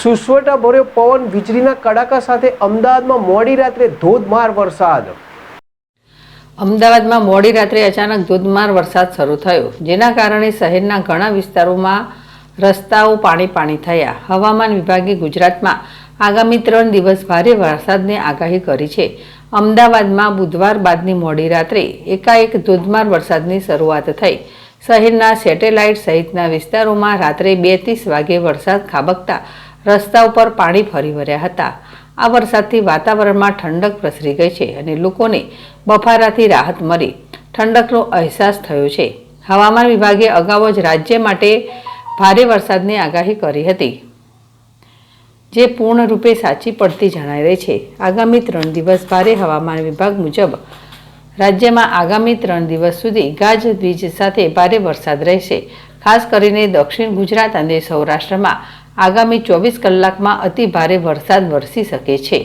સુસવટા ભર્યો પવન, વીજળીના કડાકા સાથે અમદાવાદમાં મોડી રાત્રે ધોધમાર વરસાદ. અમદાવાદમાં મોડી રાત્રે અચાનક ધોધમાર વરસાદ શરૂ થયો, જેના કારણે શહેરના ઘણા વિસ્તારોમાં રસ્તાઓ પાણી થયા. હવામાન વિભાગે ગુજરાતમાં આગામી 3 દિવસ ભારે વરસાદની આગાહી કરી છે. અમદાવાદમાં બુધવાર બાદની મોડી રાત્રે એકાએક ધોધમાર વરસાદની શરૂઆત થઈ. શહેરના સેટેલાઇટ સહિતના વિસ્તારોમાં રાત્રે 2:30 વાગે વરસાદ ખાબકતા રસ્તા ઉપર પાણી ફરી વળ્યા હતા. આ વરસાદથી વાતાવરણમાં ઠંડક પ્રસરી ગઈ છે અને લોકોને બફારાથી રાહત મળી ઠંડકનો અહેસાસ થયો છે. હવામાન વિભાગે અગાઉ જ રાજ્ય માટે ભારે વરસાદની આગાહી કરી હતી, જે પૂર્ણરૂપે સાચી પડતી જણાઈ રહી છે. આગામી 3 દિવસ ભારે હવામાન વિભાગ મુજબ રાજ્યમાં આગામી 3 દિવસ સુધી ગાજવીજ સાથે ભારે વરસાદ રહેશે. ખાસ કરીને દક્ષિણ ગુજરાત અને સૌરાષ્ટ્રમાં આગામી 24 કલાકમાં અતિ ભારે વરસાદ વરસી શકે છે.